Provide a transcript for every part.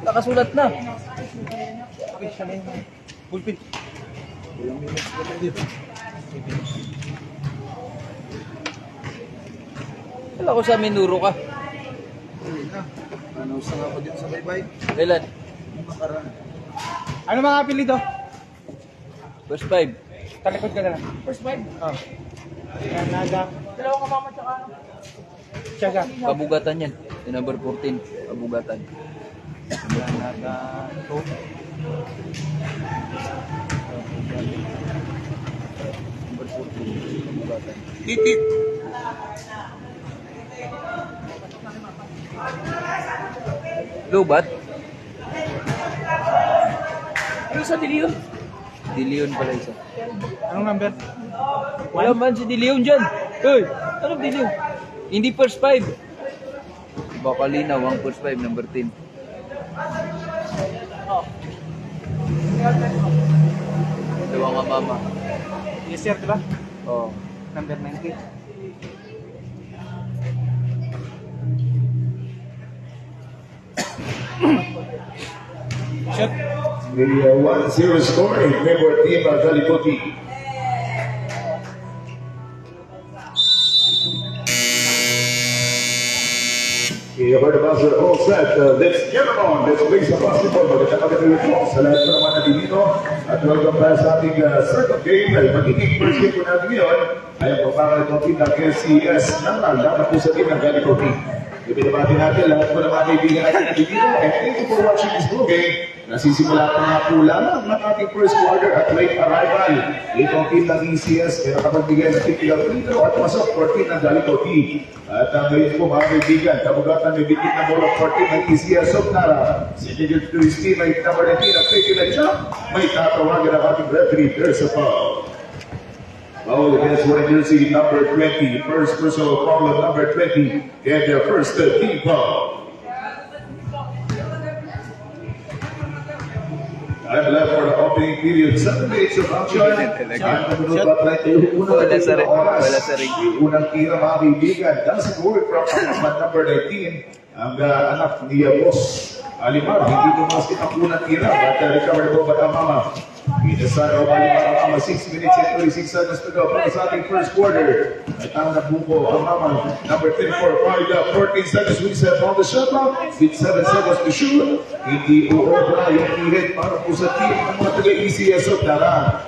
Nakasulat na. Okay, siya na yung bullpen. Ilang minutes na tayo dito. Wala ko sa minuro ka. Ano sa nga ako dito sa baybay? Kailan? Makaraan. Ano mga apelido? First 5. Talikod ka na lang. First five? Oo. Naga. Dalawang kamama tsaka ano? Tiyaga. Kabugatan yan. Yung number 14. Kabugatan. Naga. Ito. Number 14. Kabugatan. Titit. Lobat? Ano sa Dilion? Dilion pala isa. Anong number? Wala man si Dilion dyan. Hey! Anong Dilion? Hindi first 5. Baka linaw ang first 5, number 10. Dalawang kamama. Yes sir, diba? Oo. Number 90. Shot. The 1-0 score in favor of Team Galikoti. You heard about the all set. Let's get it on. Let's play some basketball. Magandang po sa lahat po naman natin dito. At welcome tayo sa ating second game. Ay magiging first game po natin ngayon ay ang papangalan ng team ng LCS na laban po sa team ng Galikoti. Ibinabati natin lahat po ng mga kaibigan natin dito. And thank you for watching this full game. Nasisimula pa nga po lamang ng ating first quarter at late arrival. Itong team ng ECS ay nakapagbigay ng typical free throw at pasok for team ng Galikoti. At ngayon po mga kaibigan, kabugatan may bitin na bola for team ng ECS of Nara. Si Nigel Tuisti may number 19 ang taking a jump. May tatawagan ang ating referee. There's a foul. Foul against wearing jersey number 20. First personal foul of number 20. And their first team foul. Time left for the opening period. 7 minutes of action. Wala sa ring. Wala sa ring. Unang tira mga kaibigan. That's a word from number 19. Ang anak ni Boss Alimar. Hindi dumasket ang unang tira. But recovered po ba ang mama? Inasan o Alimar ang mama. 6 minutes and 26 seconds to go para sa ating first quarter. At ang nabuko ang mama. Number 10 for 5 14 seconds. We set on the shot clock. With 7 seconds to shoot. Hindi uobra yung hihit para po sa team ng mga taga-ECS of Nara.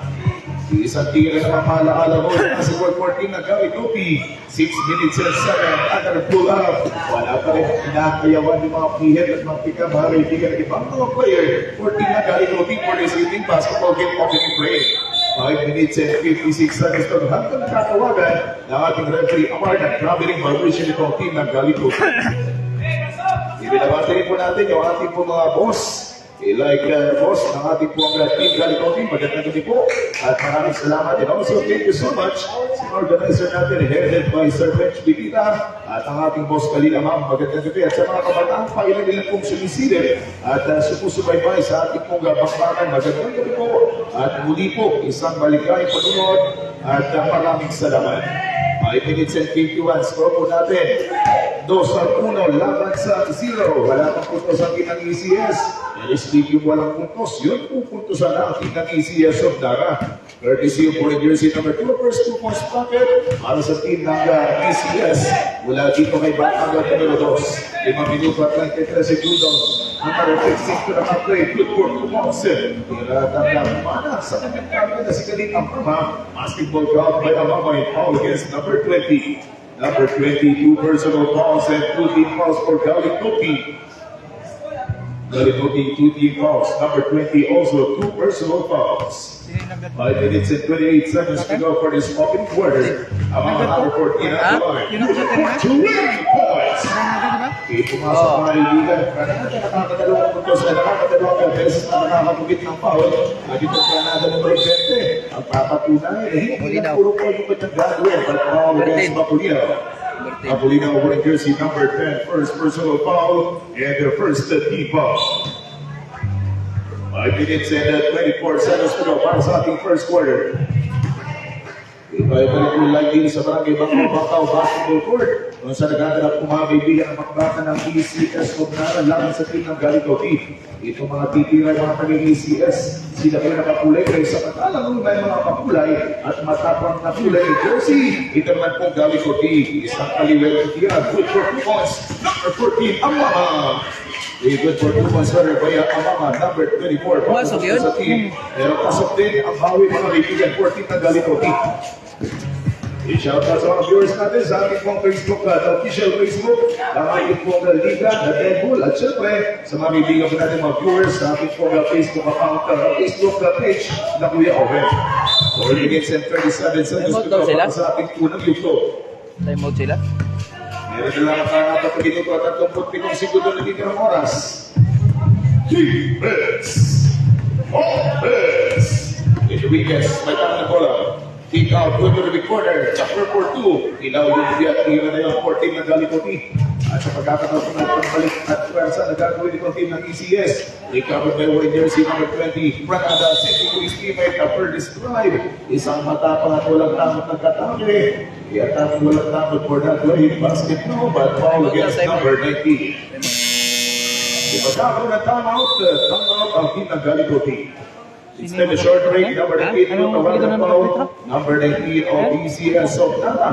Isang tira na mamalaala mo na si World 14 na Galikoti. 6 minutes and 7 at pull up. Wala pa rin kinakayawan yung mga pihit at mga pika mga kaibigan ng ibang mga player. 14 na Galikoti for this evening basketball game opening break. 5 minutes and 56 seconds to hanggang katawagan ng ating referee award at traveling vibration itong team ng Galikoti. Ibinabati rin po natin yung ating po mga boss. Like boss ng ating po ang team Galikoti. Magandang gabi po. At maraming salamat. And also thank you so much sa organizer natin headed by Sir Bench Bibita at ang ating boss Kalina Ma'am. Magandang gabi. At sa mga kabataan pa ilan nila pong sumisilip at sumusubaybay sa ating pong bakbakan. Magandang gabi po. At muli po isang maligayang panunod at maraming salamat. 5 minutes and 51 score po natin. 2-1 laban sa 0. Wala pang puntos ang kinang ECS. Speaking yung walang puntos, yun po puntosan na ang kinang ECS of Nara. Courtesy of wearing jersey number 2, first 2 points bucket para sa team ng ECS. Mula dito kay Bataga numero 2. 5 minuto at 23 segundos. Number 16 to the halfway. Good work to Monsen. Tinatang mana sa kanyang na si Kalit Amama. Basketball count by Amama in foul against number 20. Number 22 personal fouls and 2 team fouls for Galikoti. Galikoti 2 team fouls. Number 20 also 2 personal fouls. 5 minutes and 28 seconds to go for this opening quarter. Amama number 14 at the line. 20 points. Pumasok mga kaibigan. Nakakadalawang puntos na nakakadalawang beses na nakakabugit ng foul. At ito Granada number 20. Ang papatunay na hindi na puro po yung kanyang gagawin. But foul against Baculino. Baculino wearing jersey number 10. First personal foul and their first team foul. 5 minutes and 24 seconds to go para sa ating first quarter. Ibalik mo lang din sa barangay Bakaw Basketball Court kung saan nagaganap kung mga kaibigan ang makbata ng ECS Cognara laban sa team ng Galikoti. Ito mga titira mga taga-ECS, sila kayo nakakulay kayo sa katalang may mga pakulay at matapang na kulay ng jersey. Ito naman pong Galikoti, isang kaliwel titira, good for 2 points, number 14, Amama. Good for 2 points, kaya Amama, number 24. Pumasok yun? Sa team. Pero pasok din ang bawi mga kaibigan, 14 ng Galikoti. I-shoutout sa mga viewers natin sa ating pong Facebook at official Facebook, ang ating pong Liga na Deadpool at syempre sa mga kaibigan po natin mga viewers sa ating pong Facebook account, Facebook page na Kuya Owen. Or begins in 37 seconds to go para sa ating unang yuto. Time out sila. Meron na lang ang apat na minuto at 37 segundo na dito ng oras. Defense! Offense! In the weekends, may tanong na bola. Kick out, going to the corner, chopper for 2. Ilaw yung biya, tira na yung 14 ng Galikoti. At sa pagkakataon ko ng pagbalik at pwersa na gagawin itong team ng ECS. Recovered by wearing jersey number 20. Pranada, safety to his teammate after this drive. Isang matapang at walang tamot ng katami. Iatapang walang tamot for that way. Basket no, but foul against number 19. Ipagkakaroon ng timeout ang team ng Galikoti. Instead of short break, number 19 of number 19 of ECS of Nata.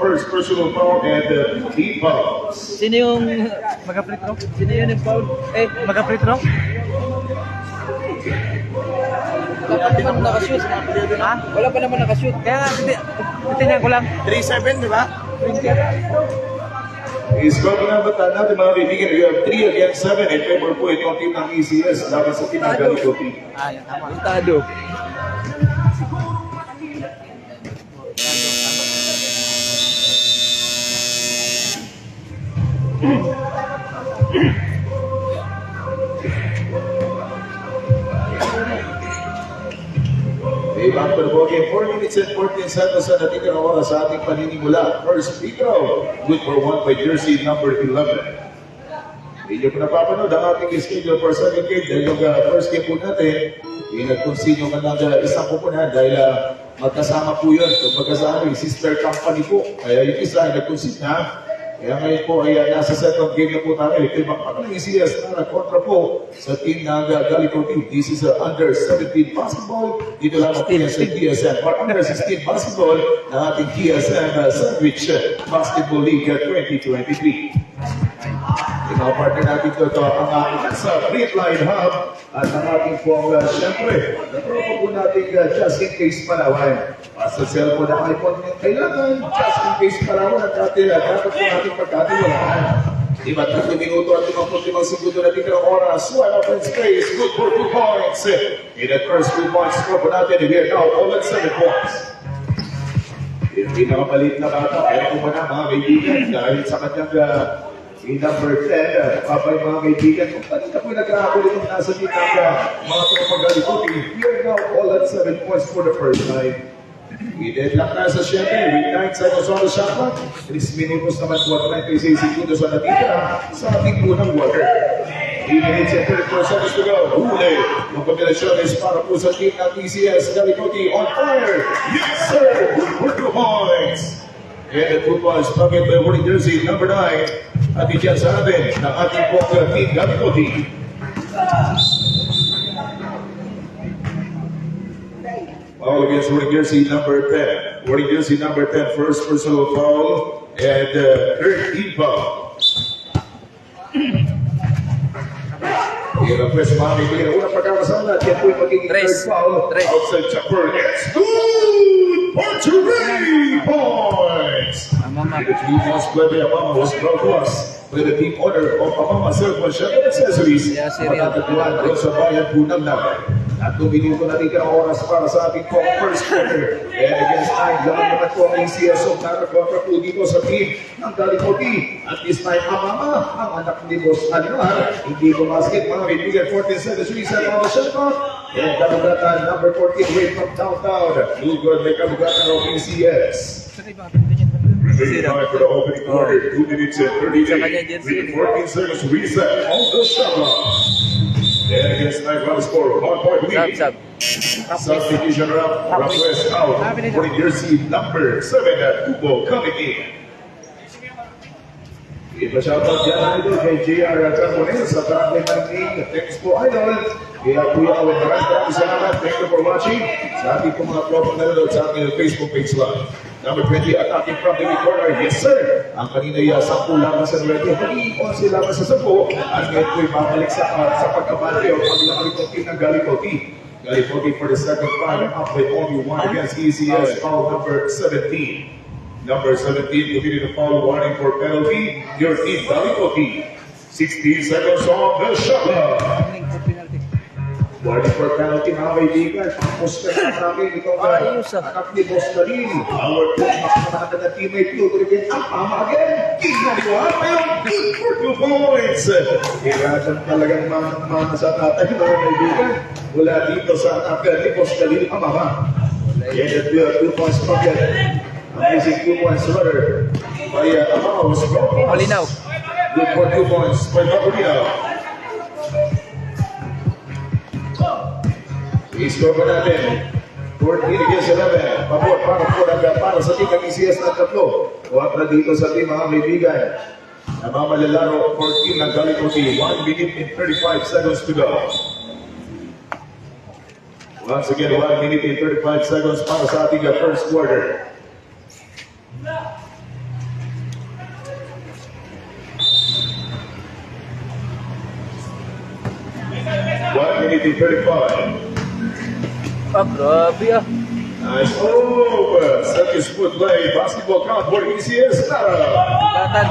First personal foul and team fouls. Sino yung mag-free throw? Sino yun yung foul? Mag-free throw? Wala pa naman nakashoot. Ha? Wala pa naman nakashoot. Kaya nga, titignan ko lang. 3-7, di ba? Is broken up at natin mga kaibigan. We have 3 against 7 in favor po itong team ng ECS laban sa team ng Galikoti. Yan, tama. Puntado. Back to the ball game. 4 minutes and 14 seconds na natin ang oras sa ating paninimula. First free throw. Good for 1 by jersey number 11. Hindi ko napapanood ang ating schedule for second game. Dahil yung first game po natin, nag-consigne ka ng isang pupunan dahil magkasama po yun. Kung magkasama yung sister company po. Kaya yung isa ay nag-consigne na. Kaya ngayon po ay nasa second game na po tayo. Ito yung makapag ng ECS na kontra po sa team ng Galikoti. This is under 17 basketball. Dito lang po yan sa TSM. Or under 16 basketball na ating TSM Sandwich Basketball League 2023. Ikaw partner natin ito ang sa Great Line Hub at ang ating pong syempre natropa po natin just in case Palawan. Sa cellphone na iPhone yung kailangan just in case Palawan at dapat po natin pagkatiwalaan. Diba 3 minuto at 55 segundo na dito ng oras. One open space, good for 2 points. In the first 2 points, score po natin. We are now all at 7 points. Yung pinakamalit na bata, pero po na mga kaibigan dahil sa kanyang number 10, papay mga kaibigan, kung kanina po nagkakakulit yung nasa team ng mga pinapagalikoti, we are now all at 7 points for the first time. I-deadlock na sa syempre, with 9 seconds on the shot clock, 3 minutos naman po at 96 segundos na natitira sa ating unang quarter. 3 minutes and 34 seconds to go. Huli, yung kombinasyon is para po sa team ng ECS, Galikoti on fire. Yes sir, for 2 points. And the 2 points, bucket by wearing jersey number 9. At diyan sa atin ng ating pong team Galikoti. Foul against wearing jersey number 10. Wearing jersey number 10, first personal foul and third team foul. Yan ang press mga kaibigan. Unang pagkakasama at yan po yung magiging third foul. Outside chopper. It's good for 3 points. The team was played by Amama was brought to us by the team owner of Amama Cellphone Shop and Accessories. Matatagpuan doon sa bayan po ng Naga. At 2 minuto na tingin ang oras para sa ating pong first quarter. And against time, laman naman po ang ECS of Naracontra po dito sa team ng Galikoti. At this time, Amama, ang anak ni Boss Anuar, hindi bumasket mga kaibigan, 14 seconds, reset on the shot clock. And kabugatan, number 14, way from downtown. Lugod, may kabugatan of ECS. Remaining time for the opening quarter, 2 minutes and 38 with 14 seconds reset on the shot clock. And against night run score, 1 point Sab, lead. sab. Substitution round, West out for jersey number 7 at Tubo coming in. Ipa-shoutout dyan idol kay JR Carbonell sa barangay Manning. Thanks po idol. Kaya Kuya Awen, maraming salamat. Thank you for watching. Sa ating pong mga propong nanonood sa ating Facebook page live. Number 20, attacking from the corner. Yes sir. Ang kanina ay 10 lamang sa ready. Magiging 11 lamang sa 10. At ngayon po'y babalik sa pagkabante o paglalaki ng team ng Galipote. Galipote for the second time up by only 1 against ECS. Foul number 17. Number 17, committed a foul warning for penalty. Your team, Galipote. 16 seconds on the shot clock. Warning for penalty, mga kaibigan. Poster na namin itong anak ni Boss Karin. Our coach, makakamata na teammate ko. Turigin ang tama again. Ginagawa pa yung good for 2 points. Irasan talagang mana sa tatay, mga kaibigan. Wala dito sa anak ni Boss Karin ang mama. Yan at 2 points pa yan. Amazing 2 points runner by Amao. Malinaw. Good for 2 points by Maculino. I-score pa natin. 14 against 11. Pabor para sa team ng ECS ng 3. 4 dito sa team mga kaibigan. Namamalalaro 14 ng Galipote. 1 minute and 35 seconds to go. Once again, 1 minute and 35 seconds para sa ating first quarter. Minute and 35. Grabe ah. Nice move. Second foot play. Basketball count for ECS. Latan.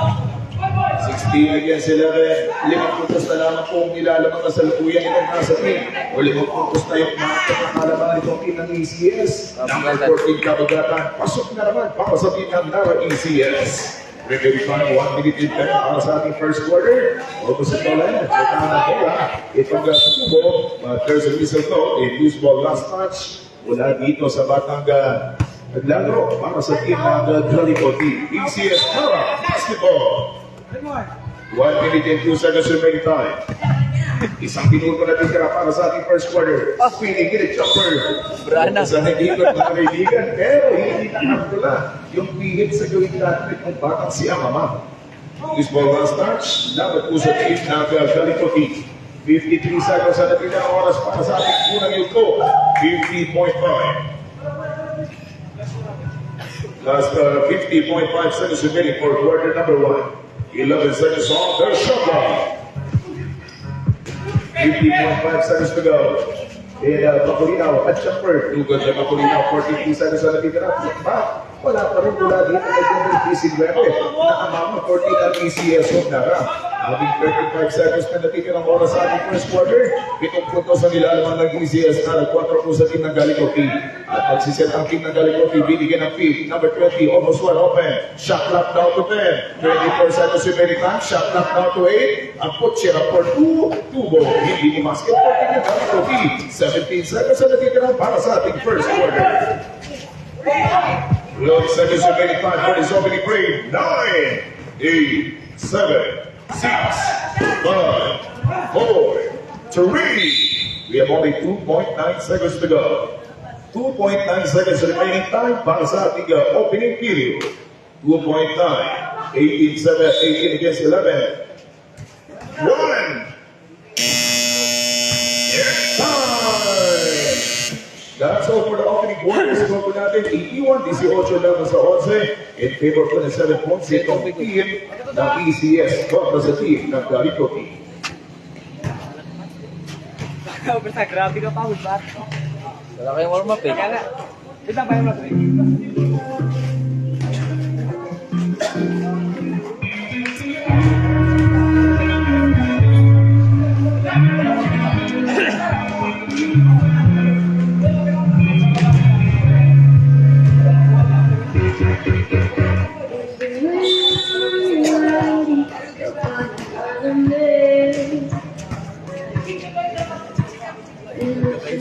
16 against 11. 5 puntos na lamang po nilalamang na sa lukuyan itong nasa team. O 5 puntos na yung nakakalaman itong team ng ECS. Number 14 Kabagatan. Pasok na naman para sa team ng Nara ECS. Ready time, 1 minute and 10 para sa ating first quarter. Opposite ball end. Satahan na bola. Itong Tubo. But there's a whistle though. A loose ball last touch. Wala dito sa batang naglalaro para sa team ng Galipote. ECS Nara Basketball. 1 minute and 2 seconds remaining time. Isang minuto na titira para sa ating first quarter. Pinigil jumper. Brana. Sa nag-ikot mga kaibigan. Pero hindi nakakula yung pihit sa gawin natin ng batang si Amama. This ball last touch. Dapat po sa team ng Galipote. 53 seconds na natin oras para sa ating unang yuko. 50.5. Last 50.5 seconds remaining for quarter number 1. 11 seconds on the shot clock. 50.5 seconds to go. And Maculino at jumper. Tugod na Maculino. 42 seconds na natitira. Wala pa rin mula dito kay Denver PC-9. Nakamama 14 ang ECS of Nara. Having 35 seconds na natitirang oras sa ating first quarter. 7 puntos ang nilalaman ng ECS Nara. 4 po sa team ng Galipote. At magsiset ang team ng Galipote. Binigyan ng feed. Number 20, almost wide open. Shot clock down to 10. 24 seconds remaining time. Shot clock down to 8. Ang putchera for 2. Tubo. Hindi ni basket for team ng Galipote. 17 seconds na natitirang para sa ating first quarter. 12 seconds remaining time for this opening break. 9, 8, 7, 6, 5, 4, 3. We have only 2.9 seconds to go. 2.9 seconds remaining time para sa ating opening period. 2.9. 18 against 11. 1. That's all for the opening quarter. Score po natin 81, 18 lamang sa 11. In favor po ng 7 points itong team ng ECS kontra sa team ng Galipote. Grabe ka pa, ba? Wala kayong warm-up eh. Kaya nga. Ito ba yung mag-break?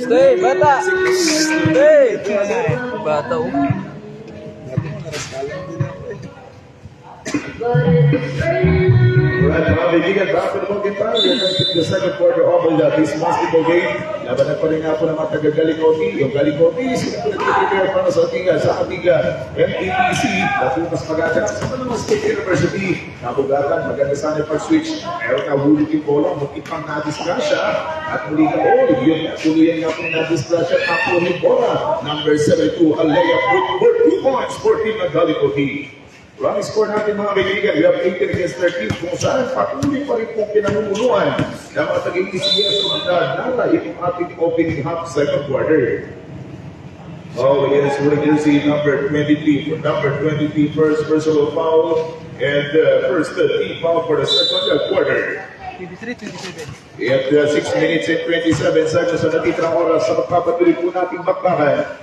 Stay, bata! Stay! Bata oh. At mga kaibigan, basketball game tayo. We're going to the second quarter of this basketball game. Labanan pa rin nga po ng mga taga-Galikoti. Yung Galikoti, sila po nag-prepare para sa ating MTPC. Natutas magagan sa Manila State University. Nabugatan, maganda sana yung pag-switch. Meron na huli yung bola, magkipang na-disgrasya. At muli na yun nga, tuluyan nga po na-disgrasya. Tapo yung bola. Number 72, a layup with 2 points for team ng Galikoti. Running score natin mga kaibigan, we have 18 against 13 kung saan patuloy pa rin pong pinamumunuan ng mga tag-ECS o nara itong ating opening half second quarter. Oh, against jersey number 23, number 23 first personal foul and first team foul for the second quarter. 23-27. At 6 minutes and 27 seconds sa natitrang oras sa magpapatuloy po nating bakbakan.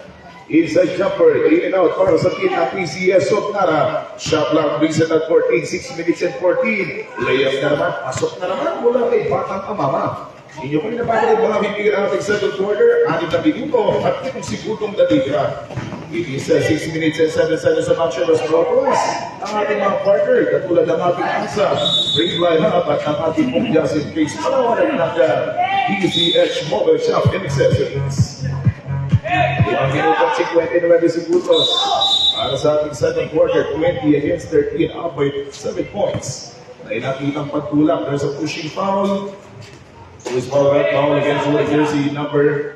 Inside jumper, in and out para sa team ng PCS of Nara. Shot clock brings it at 14, 6 minutes and 14. Layup na naman, pasok na naman mula kay Batang Amama. Inyo po rin napapalad mga bibigyan ang ating second quarter, 6 na minuto at 7 segundong natitira. It is 6 minutes and 7 seconds of action as progress. Ang ating mga partner, katulad ng ating ANSA, Ring Line Hub at ang ating pong Justin Case, palawanag ng DCH Mobile Shop and Accessories. 5 minuto at 59 segundos para sa ating second quarter, 20 against 13, up by 7 points. Na inakitang pagtulak, there's a pushing foul. Who's foul against jersey number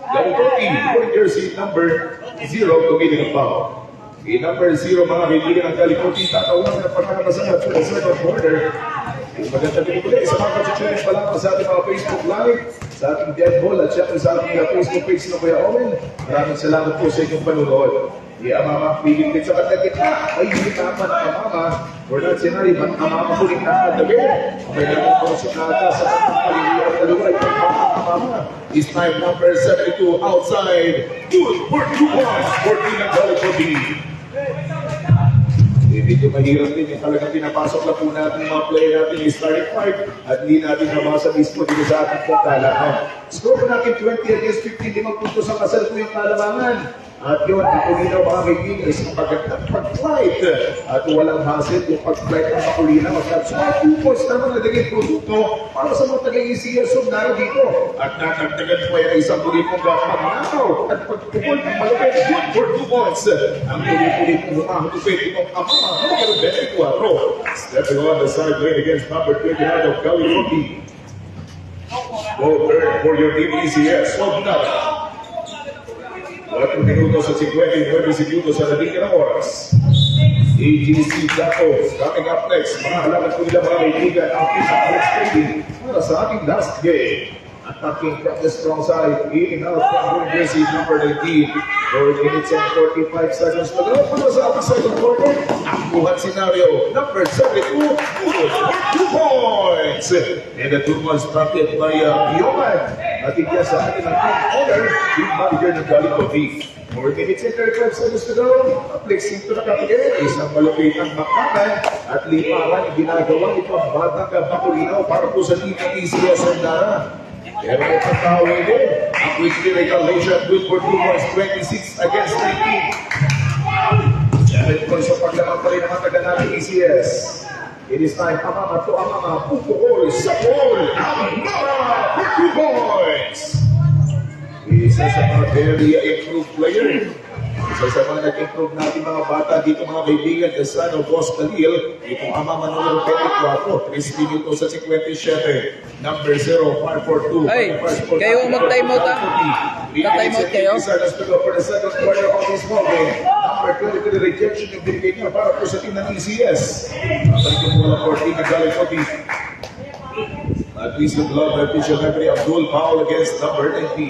14, jersey number 0 committing a foul. Number 0 mga kaibigan ng Galikoti, tatawagan na pagkakamasaya for the second quarter. Maganda din po sa mga kachitunin pa lang sa ating mga Facebook Live, sa ating Deadball at syempre sa ating Facebook page na Kuya Owen. Maraming salamat po sa inyong panunood. Amama, piling din sa katagitna. Ay, hindi naman ang Amama. For that scenario, Amama po rin nakatabi. May naman po sa nata sa pagpapalilihan na luwag ng Amama. Is time number 72 outside. Good for 2 points for Tinang Galikoti. Medyo mahirap din yung talagang pinapasok lang po natin yung mga player natin yung starting five at hindi natin nabasa mismo dito sa ating pong kalaman. Score po natin 20 against 15, 5 puntos ang kasal po yung kalamangan. At yun, ang kulinaw mga kaibigan is magandang pag-flight at walang hassle yung pag-flight ng makulinaw. At so mga 2 points naman na naging produkto para sa mga taga-ECS of Nara dito. At natagdagan pa yan isang pulipong pagnakaw at pagpupul ng malapit. Good for 2 points. Ang pulipulip ng humahutupit itong Amama number 24. Stepping on the sideline against number 29 of Galikoti. Go third for your team ECS of Nara. 4 minutos at 59 segundos sa natitirang oras. AGC Datos coming up next. Mga halaman ko nila mga kaibigan ang Alex Trading para sa ating last game. Attacking from the strong side, in and out from jersey number 19. 4 minutes and 45 seconds to go para sa ating second quarter. Ang buhat scenario, number 72, good for 2 points. And the 2 points started by Yoman. At iya sa atin ang team owner, team manager ng Galikoti. 4 minutes and 35 seconds to go. Flexing to the kapigay, isang malupit ang bakbakan at liparan ginagawa itong batang Bakulinaw para po sa team ng ECS ng Nara. Pero may pagkawi din. Ang quick regulation, good for 2 points, 26 against 19. 7 points sa paglaman pa rin ng mga taga natin ECS. It is time, Amama to Amama, pupukol sa ball, Amama for 2 points. Isa sa mga very improved player. Isa sa mga nag-improve natin mga bata dito mga kaibigan, the son of Boss Khalil, itong Amama numero 24, 3 minutos sa 57, number 0542. Ay, kayo mag-time out Mag-time out kayo? For the second quarter of this moment, number 23 rejection yung binigay niya para po sa team ng ECS. Balik yung mula 14 na Galikoti. At least the blood official referee Abdul foul against number 19.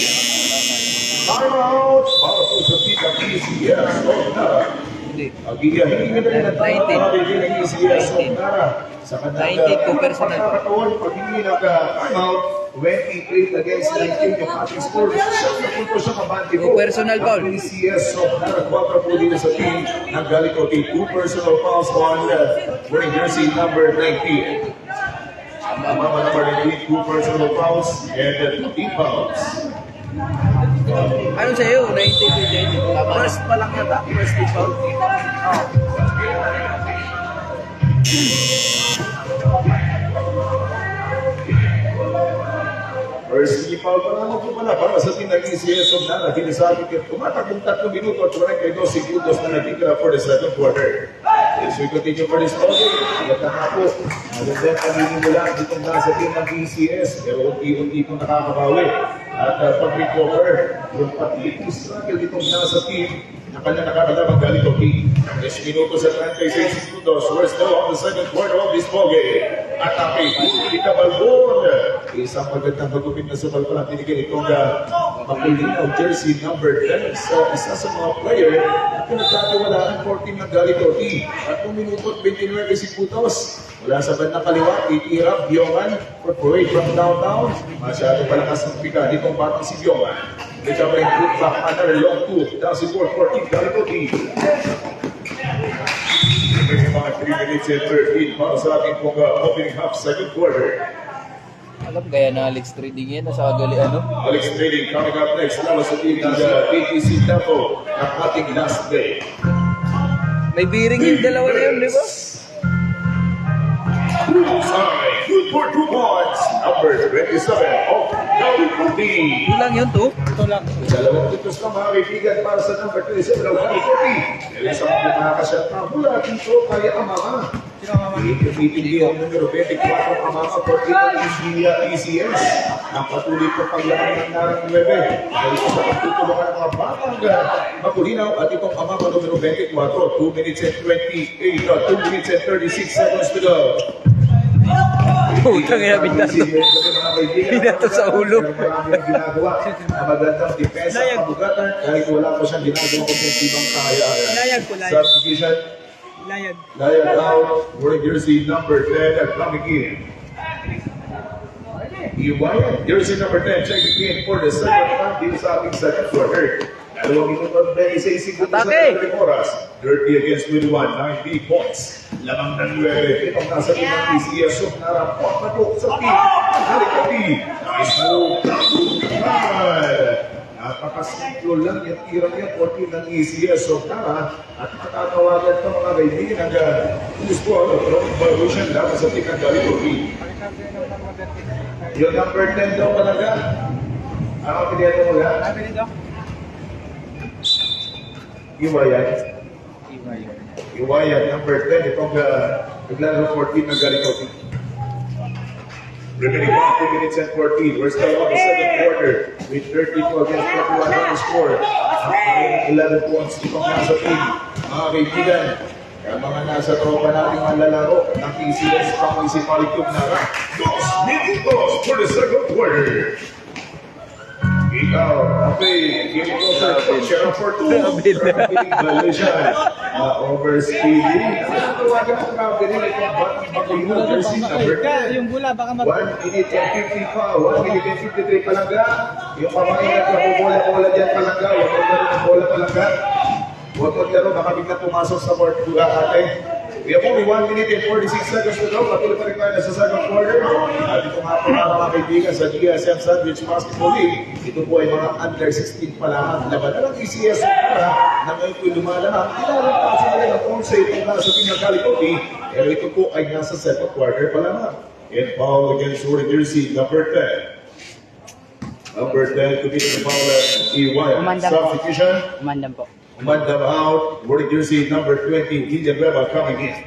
Time out para po sa team ng ECS of Nara. Ang gigahin nyo na rin ang time ng ECS of Nara. Sa kanyang 19 po personal. pagkakataon, pag hindi time out, 28 against 19 yung ating score. Siya na punto sa kabante ko. Personal foul. Ang ECS of Nara, 4 po dito sa team ng Galikoti. 2 personal fouls on wearing jersey number 19. Amama number 19, 2 personal fouls and 2 team fouls. Ano sa'yo? 90 to 20. First pa lang yata, first foul. First foul pa naman po pala para sa team ng ECS of Nara. Kinasabi ko, tumatakbong 3 minuto at 42 segundos na natitira for the second quarter. Yes, we continue for this ball game. At na po, maganda paninimula ditong nasa team ng ECS. Pero unti-unti pong nakakabawi. At pag-recover, yung pag-litis struggle ditong nasa team na kanya nakakadabang galing ng team. 10 minutos at 36 segundos. We're still on the second quarter of this ball game. At aking Ikabalbon. Isang magandang magupit na subal pa lang binigay itong makulinaw jersey number 10 sa isa sa mga player na pinagkatiwalaan 14 ng Galitotti. At 2 minuto at 29 segundos. Wala sa bandang kaliwa, itirap, Biongan, for parade from downtown. Masyado palakas ng pika ditong batang si Biongan. Recovering good back under long 2. Down si 4-14, Galitotti. May mga 3 minutes and 13 para sa ating pong opening half second quarter. Alam, kaya na Alex Trading yan, nasa gali, ano? Alex Trading coming up next. Lalo sa team ng PTC Tapo ang ating last day. May bearing yung dalawa na yun, di ba? Sorry, good for 2 points. Number 27 of Galitotti. Kulang yun, to. Ito lang. Dalawang titos na mga kaibigan para sa number 27 of Galitotti. Isang kumakasyat na mula dito kaya ang mga Sino ang mama? Ipipili ang numero 24 ang mga for India ECS. Ang patuloy po paglaman ng narang 9. Dahil sa pagtutulungan ng mga batang makulinaw at itong amama numero 24. 2 minutes and 2 minutes and 36 seconds to go. Putang ina, binato sa ulo. Maraming ginagawa na magandang depensa at pabugatan kahit wala po siyang ginagawang kompensibang kahayaan. Layag po, layag. Subdivision, Layag. layag out, wearing jersey number 10 at coming in. Iwayan, jersey number 10, checking in for the second time dito sa ating second quarter. 2 minuto at 26 segundos sa Atake! ating oras. 30 against 21, 90 points. Lamang ng 9. Itong nasa team ng PCS of narampot na po sa team. Galitotti. Nice move. Napakasimple lang yung tirang yan 14 ng ECS of Nara. At matatawagan ito mga kaibigan ng Lisboa. From Barusian dapat sa team ng Galitotti. Yung number 10 daw talaga. Ano pinito mo lang? Sabi nito? Iwayan. Iwayan, number 10. Itong naglaro 14 ng Galitotti. Remaining 2 minutes and 14. We're still on the second quarter with 32 against 21 on the score. 11 points itong nasa team. Mga kaibigan, ang mga nasa tropa nating manlalaro ng PCS pang Municipality of Nara. 2 minutos for the second quarter. Ikaw, okay, give it also a share for 2. Violation. Overspeeding. Tawagan ang traveling itong batang makulong jersey number 10. Yung bula, baka 1 minute and 50 pa, 1 minute and 53 palangga. Yung kamay na bola dyan palangga, huwag mo gano'n ang bola palangga. Huwag mo gano'n, baka bigla pumasok sa board pula ate. We have only 1 minute and 46 seconds to go. Patuloy pa rin tayo sa second quarter. At ito nga po mga kaibigan sa GSM Sandwich Basketball League. Ito po ay mga under 16 pa lamang. Laban ng ECS para na ngayon po'y lumalamang. Ilalong pa sila ng on-sale kung nasa Pinang Galitotti. Pero ito po ay nasa second quarter pa lamang. And foul against Jordan jersey number 10. Number 10 to be the foul at EY. Substitution. Umandam po. Umandam out, wearing jersey number 20, Villanueva coming in.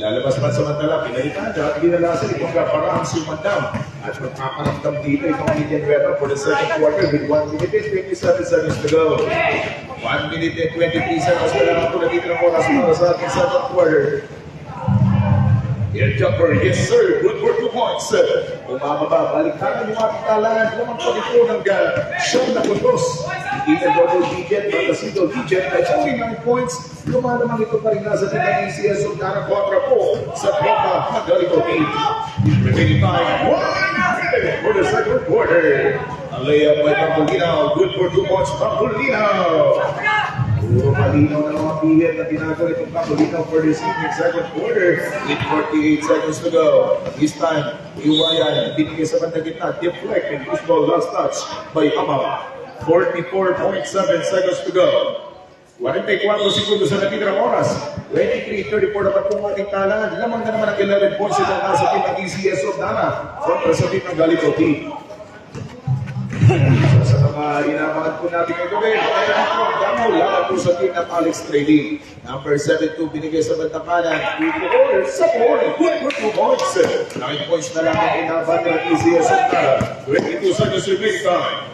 Lalabas man samantala, pinalitan siya at ginalasan itong kaparaan si Umandam. At magpaparamdam dito itong Villanueva for the second quarter with 1 minute and 27 seconds to go. 1 minute and 23 seconds pa lang ito na dito ng oras para sa ating second quarter. Yan jumper, yes sir, good for 2 points. Umababa, baliktaran yung ating talangan, lamang pag-ito ng siyam na puntos. Hindi na double digit, but a single digit, at 49 points. Lumalamang ito pa rin nasa tinang ECS of Nara kontra po sa tropa ng Galitotti. Remaining time, 1 minute for the second quarter. Ang layup by Pangulinaw, good for 2 points, Pangulinaw. Puro malinaw na mga pihit na ginagawa itong Pangulinaw for this evening second quarter with 48 seconds to go. This time, Iwayan, binigay sa bandang gitna, deflect and football last touch by Amama. 44.7 seconds to go. 44 segundos sa natitira oras. 23-34 dapat pong ating talaan. Lamang na naman ang 11 points itong nasa team ng ECS of Nara. Kontra sa team ng Galitotti. Sa mga inamangan po natin ngayon gabi, mayroon po ang damo laban po sa team ng Alex Trading. Number 72 binigay sa bandang kanan. Dito order sa board. Good for 2 points. 9 points na lang ang inaban ng ECS Santana. 22 seconds remaining time.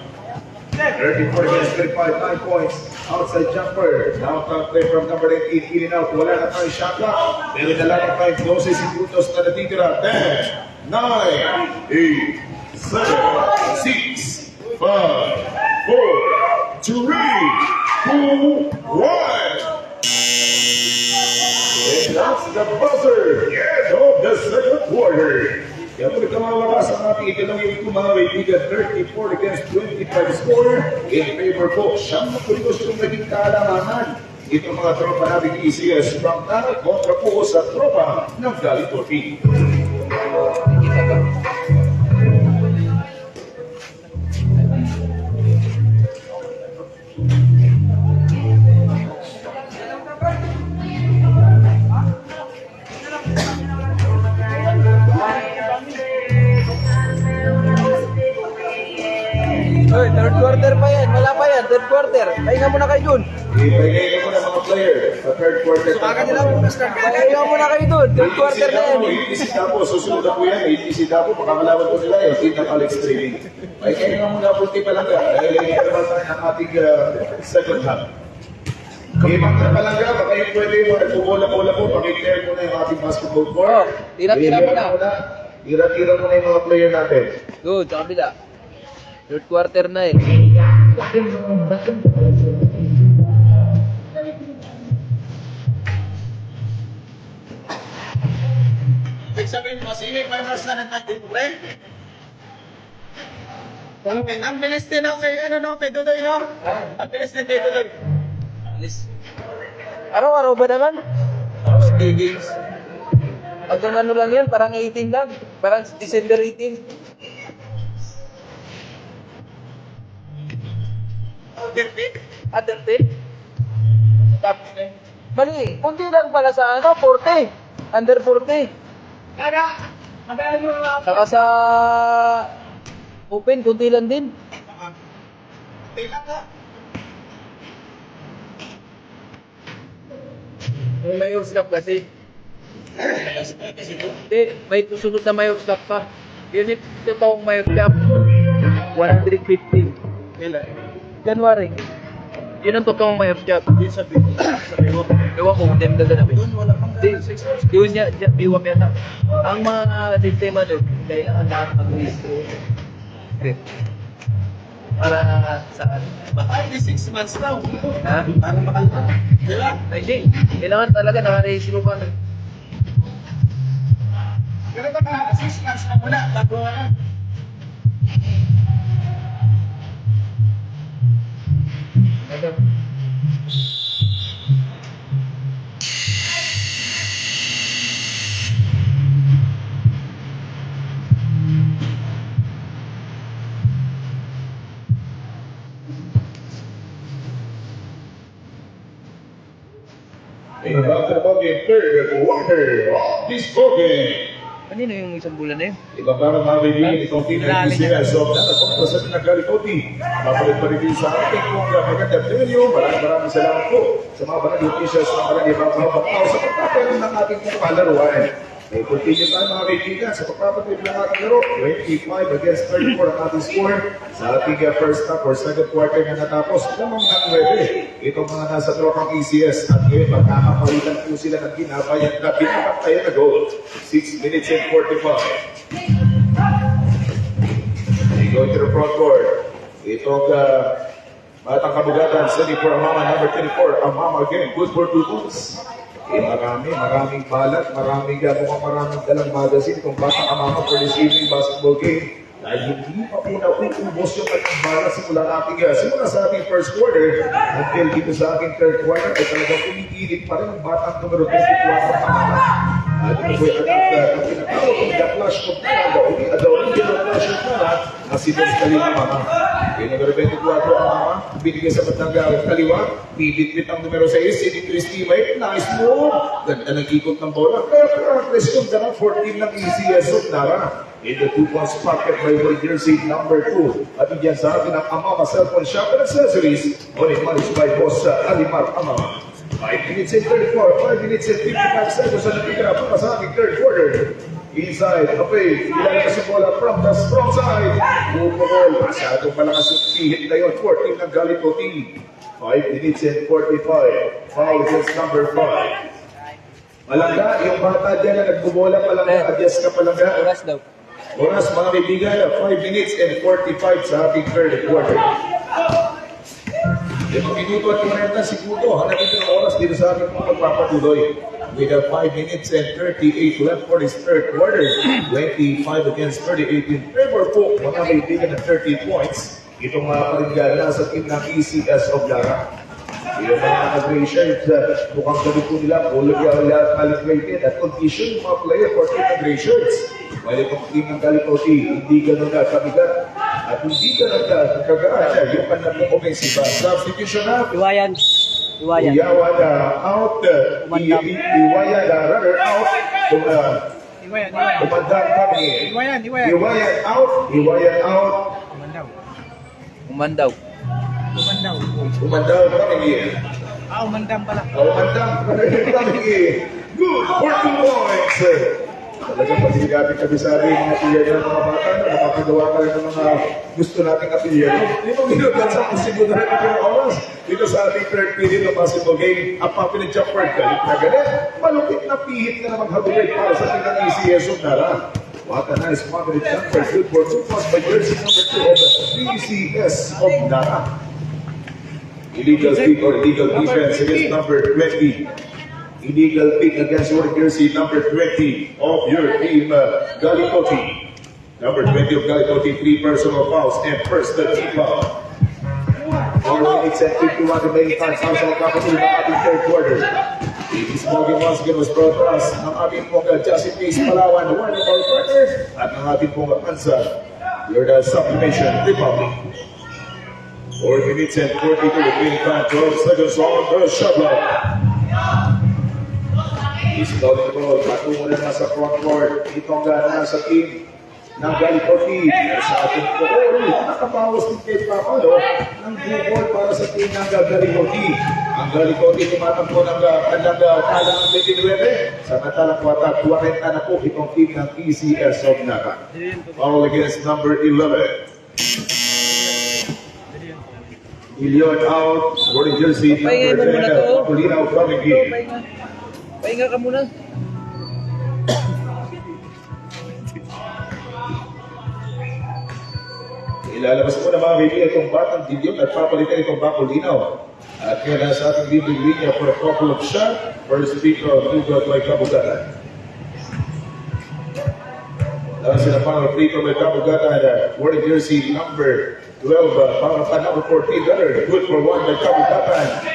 34 against 35, 9 points. Outside jumper. Now play from number 18, in and out. Wala na tayong shot clock. Meron na lang ang 5 12 segundos na natitira. 10, 9, 8, 7, 6, 5, 4, 3, 2, 1. And that's the buzzer. End of the second quarter. Kaya po nagkamalakas ang ating ikalawin ko mga kaibigan, 34 against 25 score in favor po. Siyang makulimos yung naging kaalamanan. Ito mga tropa natin ECS from Tara kontra po sa tropa ng Galitopi. Kita ba? Hoy, third quarter pa yan. Wala pa yan. Third quarter. Pahinga muna kayo dun. Ibigay ko muna mga player sa third quarter. Pahinga muna kayo dun. Third quarter na yan. Hindi si Dapo, susunod na po yan. Hindi si Dapo, makakalaban po sila yung team ng Alex Trading. Ay kayo nga muna po team palangga. Dahil hindi ka naman tayo ng ating second half. Ibang na palangga, baka yung pwede mo nagpubola-bola po, pakiclear muna yung ating basketball court. Oh, tira-tira muna. Tira-tira muna yung mga player natin. Good, sa kabila. Third quarter na eh. Sabihin mo, sige, may mas na natin, pre. Ang bilis din ako kay, kay Dudoy, no? Ang bilis din kay Dudoy. Alis. Araw-araw ba naman? Games. Hanggang ano lang yan, parang 18 lang. Parang December 18. Under 10? Tapos na mali, kunti lang pala sa ano, 40. Under 40. Magkano mo nga? Saka sa open, kunti lang din. Tila ka. May stop kasi. Hindi, may susunod na may stop pa. Yun yung totoong may stop. 150. Tila. January. Yun ang totoong may stop. Hindi sabi ko. Ewan ko, dem na ganap eh. Doon, wala pang Yun niya, biwap yan na. Ang mga sistema doon, kailangan lahat mag-restore. Para saan? Baka hindi 6 months lang. Ha? Para makalpa. Diba? Ay, hindi. Kailangan talaga naka-register ka na. Pero baka 6 months na muna. Bago ano. In basketball game, third quarter of this ball game. Kanino yung isang bulan na yun? Iba para mga kaibigan itong team ng ECS. So, nakapunta sa pinagkalikoti. Mapalit pa rin sa ating kung magandang venue. Maraming salamat po sa mga barangay officials na barangay Babaw sa pagpapalit ng ating palaruan. May continue tayo mga kaibigan sa pagpapalit ng ating laro. 25 against 34 ang ating score sa ating first half or second quarter na natapos. Lamang ng 9. Itong mga nasa tropang ECS at ngayon magkakapalitan po sila ng ginabayan na pinapatayan na goal. 6 minutes and 45. They go to the front court. Itong batang kabugatan, setting for Amama, number 24. Amama again, good for 2 points. Maraming balat, maraming dalang magazine itong batang Amama for this evening basketball game. Dahil hindi pa po nauubos yung kanyang balat simula sa ating first quarter until dito sa ating third quarter ay talagang umiinit pa rin ang batang numero 24 ng Amama. At ito po yung ang pinatawag ng The Flash of Tara, the original Flash of Tara, Asidon Kalima Mama. Yung numero 24 ang Mama, binigay sa batang kaliwa, bibit-bit ang numero 6, si Estimate, nice move. Ganda ng ikot ng bola. Pero question ka na, 14 ng ECS of Nara. In the 2 points pocket by World Jersey number 2. At diyan sa atin ang Amama Cellphone Shop and Accessories. Only managed by Boss Alimar Amama. 5 minutes and 34, 5 minutes and 55 seconds na natitira para sa ating third quarter. Inside, away, ilalabas sa bola from the strong side. Move the ball, masyadong malakas yung pihit na yun. 14 ng Galito team. 5 minutes and 45. Foul against number 5. Palangga, yung bata dyan na nagbubola, palangga, adjust ka palangga. Oras daw. Oras mga kaibigan, 5 minutes and 45 sa ating third quarter. Ito minuto at 40 segundo, hanapin ng oras dito sa ating mga magpapatuloy. With 5 minutes and 38 left for this third quarter. 25 against 38 in favor po, mga kaibigan ng 13 points. Itong mga paringgana sa team ng ECS of Lara. Yung mga gray shirts, mukhang ganito nila, bulog yung calibrated at condition yung mga player for team ng gray shirts. While itong team ng Galipoti, hindi ganun na kabigat at hindi ganun na kagaan yung kanilang offensive. Substitution na. Iwayan. Iwayan. Iwayan out. Iwayan runner out. Iwayan. Umandang kami. Iwayan. Iwayan out. Iwayan out. Umandaw. Umandang kami. Umandam pala. Umandang kami. Good for 2 points. Talagang pasigapin kami sa ating mga pilihan ng mga bata na makakagawa ka rin ng mga gusto nating apelyido. Dito minuto sa posible na rin ng oras. Dito sa ating third period ng basketball game, ang papi ng jumper galit na galit. Malupit na pihit na naman habulate para sa tingnan ng ECS of Nara. What a nice papi ng jumper. Good for 2 points by jersey number 2 of the ECS of Nara. Illegal pick or illegal defense against number 20. Illegal pick against World Jersey number 20 of your team, Galipoti. Number 20 of Galipoti, 3 personal fouls and first team foul. 4 minutes and 51 remaining time sa kapatid ng ating third quarter. This Morgan once again was brought to us ng ating pong Justin Case Palawan, warning ball partner, at ng ating pong Ansa, Florida Sublimation Republic. 4 minutes and 42 remaining time, 12 seconds on the shot clock. Isitaw ng ball, patungo na nasa front court. Itong gana sa team ng Galipoti. Sa ating Kokori, nakabawas din kay Papalo ng bukol para sa team ng Galipoti. Ang Galipoti tumatakbo ng kanilang talang 29. Samantalang watak, 40 na po itong team ng ECS of Naka. Foul against number 11. Ilion out, World Jersey number 10. Paulina from the game. Pahinga ka muna. Ilalabas mo na mga kaibigan itong batang Gideon at papalitan itong Bacolinaw. At kaya nasa ating leading linya for a couple of shot. First free throw, Lugot by Kabugatan. Dahil sila pang free throw by Kabugatan at World Jersey number 12, para pa number 14, good for 1 by Kabugatan.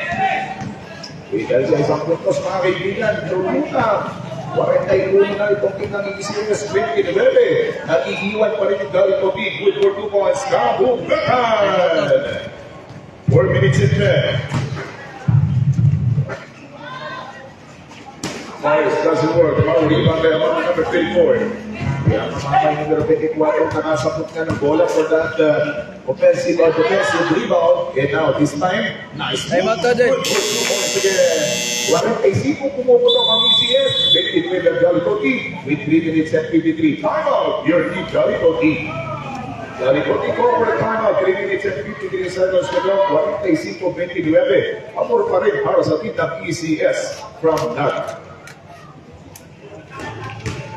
Dahil sa isang puntos mga kaibigan, Luluta, 41 na itong kinang ECS 29 at iiwan pa rin yung Galipoti, good for 2 points, Kabugatan! 4 minutes and 10. Myers doesn't work, power rebound by number 34. Kaya mamamay numero 24 nakasapot nga ng bola for that offensive or defensive rebound. And now, this time, nice Time out, Todd. Good for 2 points again. Walang kaisipo pumuputok ang ECS. 23 ng Galipoti with 3 minutes and 53. Time out, your team Galipoti. Galipoti go for the time out. 3 minutes and 53 seconds to go. Walang kaisipo 29. Amor pa rin para sa team ng ECS from NAC.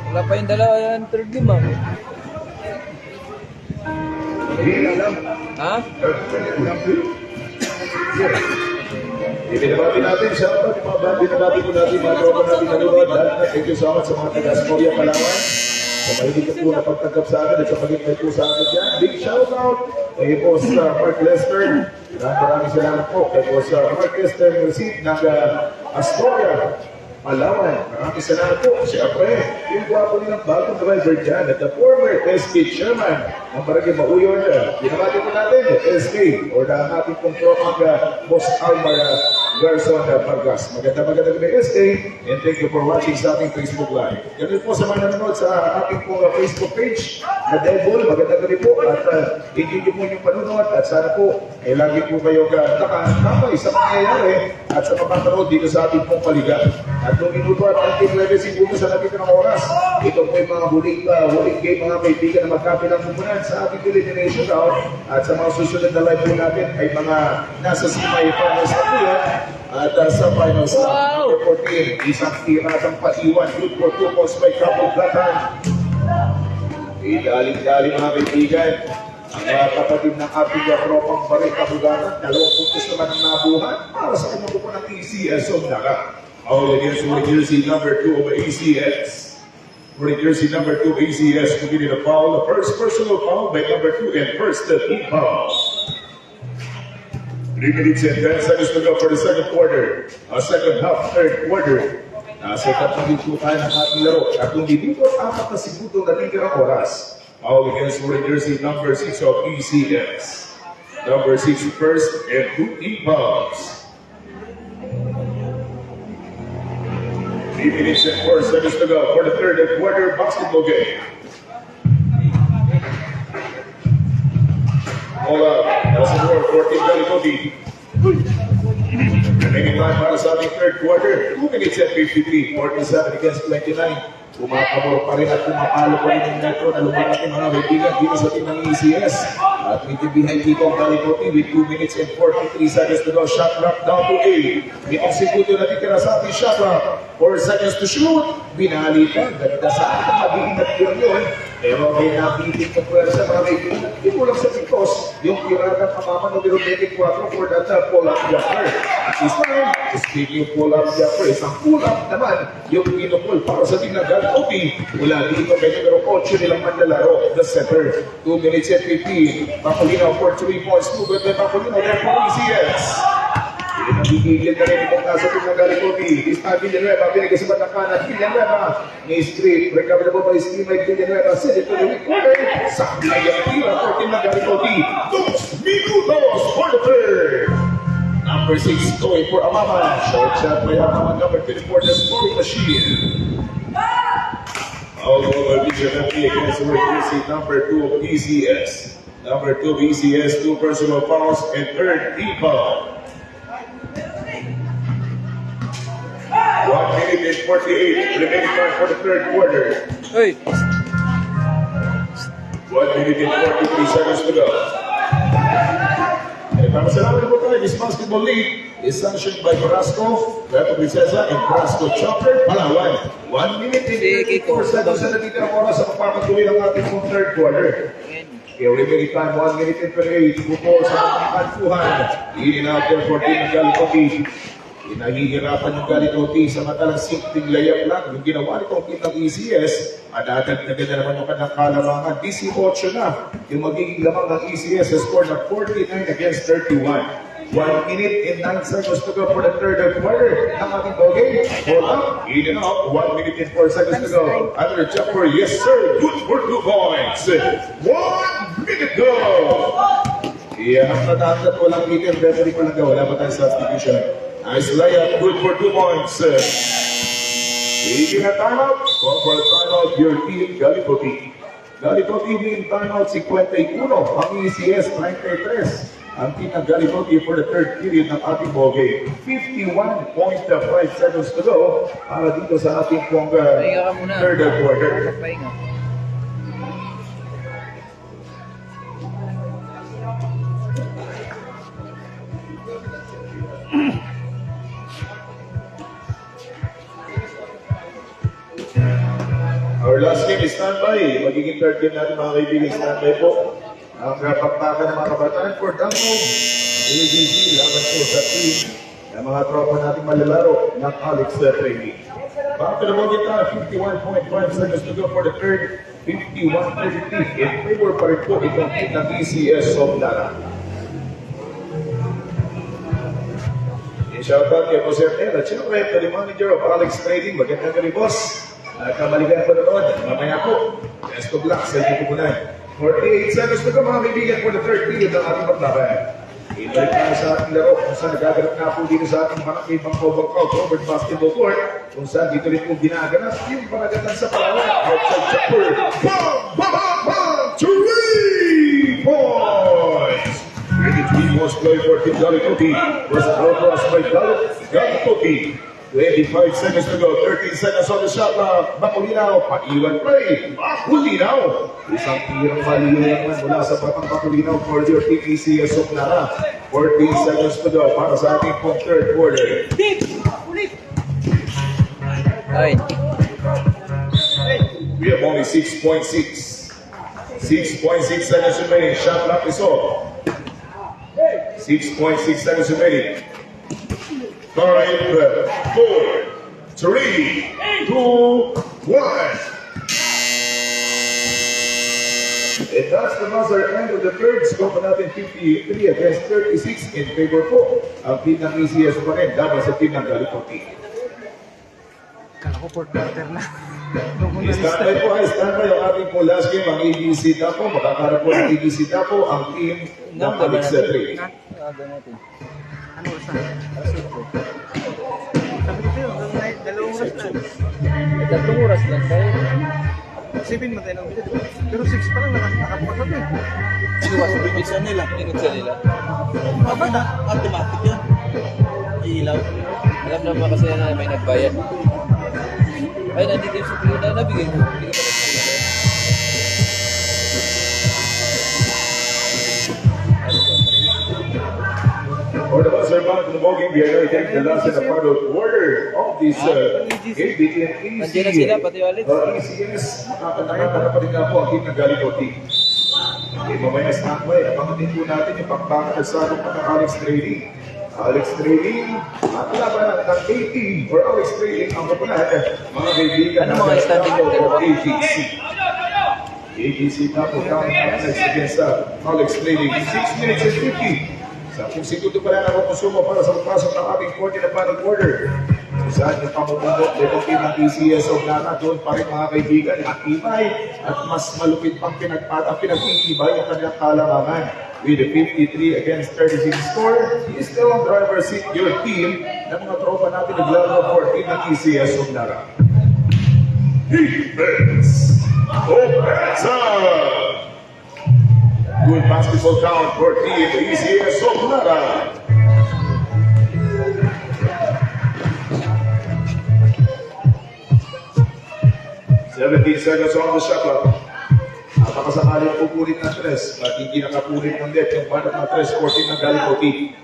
Wala pa yung dalawa yung third game ah. Ha? Ibinabati natin siya, binabati po natin mga tropa natin nanonood. Thank you so much sa mga taga-Scoria Palawan. Sa mahilig po na pagtanggap sa akin at sa pagkikay po sa akin dyan. Big shout out kay Boss Mark Lester. Maraming salamat po kay Boss Mark Lester Merced ng Astoria. Palawan. Maraming salamat po. Siyempre, yung gwapo nilang bagong driver dyan at the former SK chairman ng Barangay Mauyon. Binamati po natin, SK, or na ating pong tropang Boss Almar Garson Vargas. Magandang gabi SK, and thank you for watching sa ating Facebook Live. Ganun po sa mga nanonood sa ating pong Facebook page na Devil. Magandang gabi po at hindi po yung panunod at sana po lagi po kayo nakakapay sa mangyayari at sa mapapanood dito sa ating pong paligan. At nung minuto at 19.11 po sa natin ng oras, ito po yung mga huling game mga kaibigan na magkapilang kumpunan sa ating elimination round at sa mga susunod na live po natin ay mga nasa semi-finals na po yan. At sa finals na number 14, isang tiradang patiwan, good for 2 points by Kapag Platan. Daling mga kaibigan, ang mga kapatid ng ating tropang Barangay Kabugatan, 2 puntos naman ang nabuhan para sa kanyang po ng ECS of Naka. All against the jersey number 2 of ACS. For the jersey number 2 of ACS, committed a foul, the first personal foul by number 2 and first the team foul. 3 minutes and 10 seconds to go for the second quarter. Second half, third quarter. Nasa kapatid po tayo ng ating laro. At kung dito, 4 na segundo na tingin ang oras. All against for the jersey number 6 of ECS. Number 6 first and 2 team fouls. 3 minutes and 4 seconds to go for the third quarter basketball game. Hold up. That's the score. 14 Galikobi. Remaining time para sa ating third quarter. 2 minutes and 53. 47 against 29. Kumakabor pa rin at kumapalo pa rin yung metro na lumarating mga kaibigan dito sa team ng ECS. At medyo behind dito ang Galikobi with 2 minutes and 43 seconds to go. Shot clock down to 8. Itong segundo na titira sa ating shot clock. 4 seconds to shoot. Binalitan. Ganda sa ating mag-iingat yun. Pero may napitin ko po sa mga kaibigan. Hindi mo lang sa tikos yung tiragang kamama numero 24 for that pull-up jumper. At this time, speaking of pull-up jumper, isang pull-up naman yung pinupul para sa team ng Galikobi. Mula dito kay numero 8 nilang manlalaro, the center. 2 minutes and 15. Pakulinaw for 3 points. 2 good by Pakulinaw. There for ECS. Nagigigil na rin itong nasa team ng Galikobi. This time, Villanueva, binigay sa batang kanan. Villanueva, ni Street. Recover na po by Street, may Villanueva. Send it to the weak corner. Sablay ang tira for team ng Galikobi. 2 minutos for the third. Number 6 going for Amaman. Short shot by Amaman. Number 24, the scoring machine. All over Vigilante against the jersey number 2 of ECS. Number 2 of ECS, 2 personal fouls, and third team foul. 1 minute and 48 remaining time for the third quarter. Hey! 1 minute and 43 seconds to go. And salamat po tayo. This basketball league is sanctioned by Brasco, Beto Princesa, and Brasco Chopper, Palawan. 1 minute and 34 seconds na natitirang oras sa papatuloy ng ating third quarter. Remaining time, 1 minute and 28. Bukol sa mga kantuhan. In out there for team ng Galikobi. Inahihirapan yung Galikobi sa matalang simpleng layup lang. Yung ginawa nitong team ng ECS, adagdagan na naman yung kanyang kalamangan. 18 na yung magiging lamang ng ECS sa score na 49 against 31. 1 minute and 9 seconds to go for the third quarter. Ang ating ball game. Hold up, in and out. 1 minute and 4 seconds to go. Under jumper, yes sir. Good for 2 points. 1 minute go. Yeah, ang natanda po lang dito. Referee ko lang wala pa tayong substitution. Nice layup, good for 2 points. Taking a timeout. Call for a timeout, your team, Galikobi. Galikobi in timeout, 51. Ang ECS, 93. Ang team ng Galikobi for the third period ng ating ball game. 51.5 seconds to go para dito sa ating pong third quarter. Pahinga. Our last game is standby. Magiging third game natin mga kaibigan, standby po. Ang pakpakan ng mga kabataan for Dango, ABC, laban po sa team ng mga tropa natin malalaro ng Alex Training. Back to the ball kita, 51.5 seconds to go for the third, 51-33. In favor pa rin po itong team ng ECS of Lara. shoutout kay Boss Ernel. At syempre, ito the manager of Alex Trading. Magandang gabi, boss. Kamaligan po naman. Mamaya po. Best of luck sa inyo po na. 48 seconds na mga kaibigan for the third period ng ating paglaban. Ibalik tayo sa ating laro kung saan nagaganap na po dito sa ating Barangay Bangkok Robert Basketball Court kung saan dito rin po ginaganap yung panagatan sa Palawan. Outside jumper. Bang! Bang! Bang! 3 points! 23 was played for Team Galikotti. Was outcrossed by Galikotti. 25 seconds to go. 13 seconds on the shot clock. Bakulinaw, pag-iwan play. Bakulinaw. Isang tirang mali naman mula sa Batang Bakulinaw for your PPC Soklara. 14 seconds to go para sa ating pong third quarter. Ay. We have only 6.6. 6.6 seconds remaining. Shot clock is off. 6.6 seconds remaining. 5, 4, 3, 2, 1. And that's the buzzer end of the third. Score natin 53 against 36 in favor po. Ang team ng ECS pa rin laban sa team ng Galikotti. Kala ko 4 quarter na. Standby po ay standby ang ating po last game, ang ABC Tapo. Makakaroon po ng ABC Tapo ang team ng Alex Trading. Ano oras na? Sabi ko sa'yo, dalawang oras na. Tatlong oras lang tayo. 7 matay lang dito. Pero 6 pa lang nakapagpapag eh. Ano ba? Pinitsa nila. Pinitsa nila. Aba na, automatic yan. Ay ilaw. Alam naman kasi na may nagbayad. Ay, nandito yung supli na nabigay ko. Hindi ko pa nagbayad. For the buzzer back to the ballgame, we are going to take the last and the final quarter of this ABT and Nandiyan na sila, pati ulit. ECS. Makakatakan pa rin nga po ang team ng Galikotti. Mamaya standby, abangan din po natin yung pagkakasalong pa ng Alex Trading. Alex Trading, at laban ng 18 for Alex Trading ang kapalat, mga kaibigan Ano mga standing mo? AGC. AGC na po down next against Alex Trading. 6 minutes and 50. Sa kung segundo pa lang ako konsumo para sa pagpasok ng ating 40 na final quarter. Saan yung pamumundok dito team ng PCS of Nana, doon pa rin mga kaibigan, matibay at mas malupit pang pinag-itibay ang kanilang kalangaman. With a 53 against 36 score, is still on driver's seat your team ng mga tropa natin naglalaro for team ng PCS of Nana. Defense! Offensive! Good basketball count for team ECS of Nara. Seventeen seconds on the shot clock. Napakasakaling pupulit ng tres, at hindi nakapulit ng net yung banat ng tres for team ng Galikotti.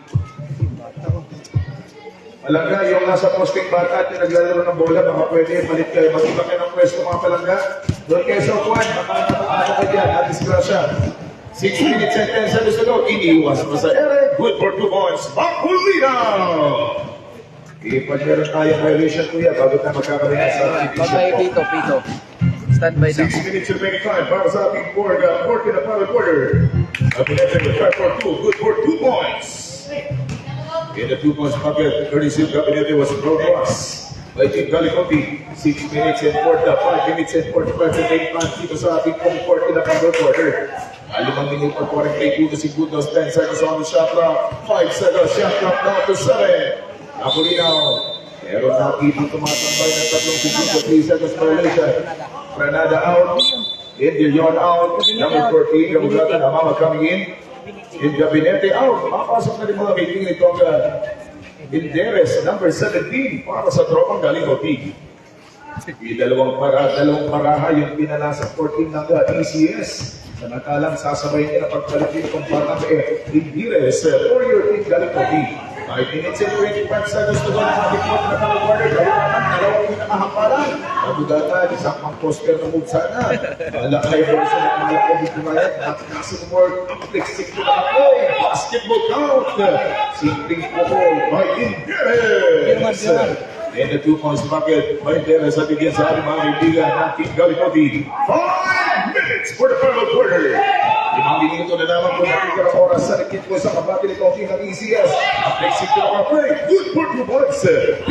Palangga, yung nasa posting bata at yung naglalaro ng bola, baka pwede palit kayo. Mag-iba kayo ng pwesto mga palangga. Doon kayo sa upuan, baka ka dyan, at disgrasya. 6 minutes and 10 seconds to go. Iniwas pa sa Eric. Good for 2 points. Bakulinaw! Pag meron tayong violation, kuya, bago tayo magkakaroon sa Pag may pito. Standby na. 6 minutes remaining time para sa ating board. 40 na para quarter. Abinete with 5 for 2. Good for 2 points. In the 2 points bucket, 36 Abinete was broadcast by Team Galikotti. 6 minutes and 5 minutes and 45 seconds dito sa ating 40 na para quarter. 5 minuto 42 segundos, 10 seconds on the shot clock, 5 seconds, shot clock down to 7. Nakulinaw, meron nakita tumatambay na 3 segundo, 3 seconds violation. Granada out, Indilion out, number 14, Gamugatan, Amama coming in. In Gabinete out, makapasok na rin mga kaibigan nito ang Inderes, number 17, para sa tropang Galikotti. Dalawang paraha yung pinalasa 14 ng ECS. Samantalang sasabayin nila pagpalit itong batang Indires for your team Galikotti. 5 minutes and 25 seconds to go na ating po na pang-quarter. Dalawang pinakahampalan. Nabugatan, isang pang-poster na move sana. Malakay version ng mga COVID kumayat. Nakakasa ng more complex basketball count. Simpleng po by Indires. And the 2 points bucket by Indires at bigyan sa ating mga kaibigan ng team Galikotti. 5 minutes for the final quarter. 5 minuto na naman po natin oras para sa nakit ko sa kabati ni Coffee ng ECS. Ang flexing ko mga break. Good for 2 points. 57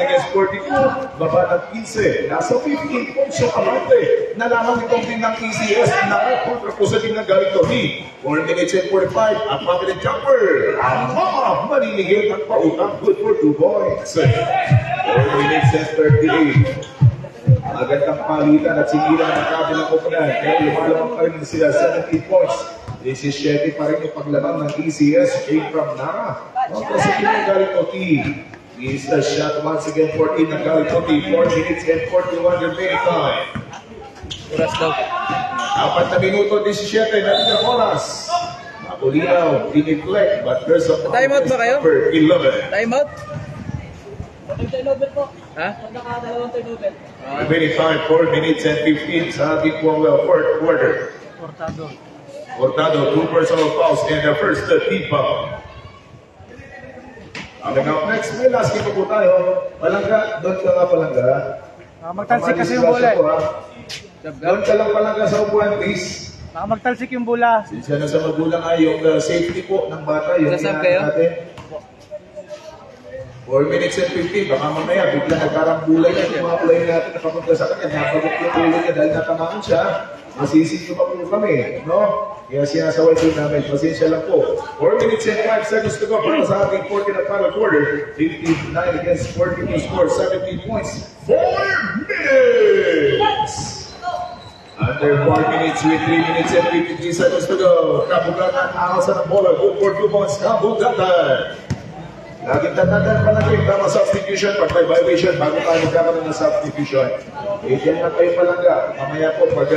against 42. Baba ng 15. Nasa 15 points yung kabate. Nalaman ni Coffee ng ECS na kontra po sa team ng galing Tony. 4 minutes and 45. Ang pagkalit jumper. Maninigil ng pautang. Good for 2 points. 4 minutes and 38. Magandang palitan at singilan ng kabilang koponan. Kaya lumalabang pa rin sila 17 points. 17 pa rin yung paglaban ng ECS. Came from Nara. Kontra sa team ng galing Tony. Is the shot once again 14 ng galing Tony. 4 minutes and 41 remaining time. Oras daw. 4 minuto 17 na oras. Makulinaw, diniflect, but there's a Time out ba kayo? number 11. Time out? Turnover po. Ha? Pagkakadalawang turnover. Remaining time 4 minutes and 15 sa ating pong fourth quarter. Cortado. Hurtado, 2 personal fouls and the first team foul. Coming up next, may last game po tayo. Palangga, doon ka nga palangga. Magtalsik kasi yung bola. Doon ka lang palangga sa upuan, please. Magtalsik yung bola. Sinsya na sa magulang ay yung safety po ng bata, yung Sasab inaano kayo? natin. 4 minutes and 15, baka mamaya bigla nagkarambulay na yung mga player natin na papunta sa kanya, napagot yung ulo niya dahil natamaan siya, masisig pa po kami, no? Kaya sinasaway po namin, pasensya lang po. 4 minutes and 5 seconds to go para sa ating 40 na final quarter, 59 against 42 score, 17 points, 4 minutes! Under 4 minutes with 3 minutes and 53 seconds to go. Kabugatan, akasan ng bola, good for 2 points, Kabugatan! Laging tatandaan pa natin, tama substitution, pag may violation, bago tayo magkakaroon ng substitution. Diyan lang kayo palangga. Mamaya po, pag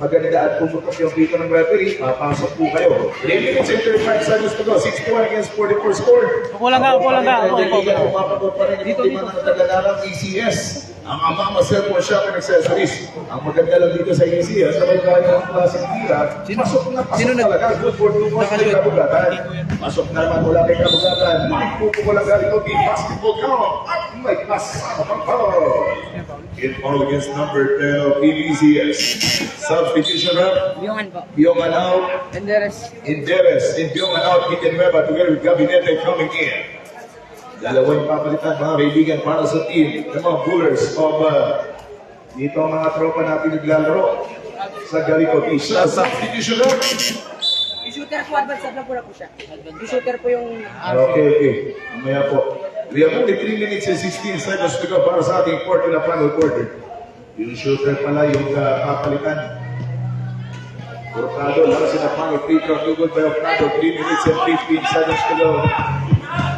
maganda at pumutok yung dito ng referee, papasok po kayo. 3 minutes and 35 seconds to go, 61 against 44 score. Upulang ka. Kaibigan, pumapagod pa rin yung team ng tagalarang ECS. Ang Amama Cellphone Shop and Accessories. Ang maganda lang dito sa ECS, sabay kaya ng klaseng tira, pasok na talaga. Good for 2 points kay Kabugatan. Pasok na naman mula kay Kabugatan. Magpupo ko lang galing ng basketball count. At may kasama pang foul. In foul against number 10 of ECS. Substitution rep. Biyongan po. Biongan out. Enderes. Inderes. In Biongan out. Hit and Nueva together with Gabinete coming in. Dalawang papalitan mga kaibigan para sa team ng mga Bullers of dito ang mga tropa natin naglalaro sa Galico Beach. Sa substitution rep. Yung shooter po, advance na po siya. Yung shooter po yung... Okay. Mamaya po. We have only 3 minutes and 16 seconds to go para sa ating quarter na final quarter. Yung shooter pala yung papalitan. Hurtado, lang sila final free throw. Good by Hurtado. 3 minutes and 15 seconds to go.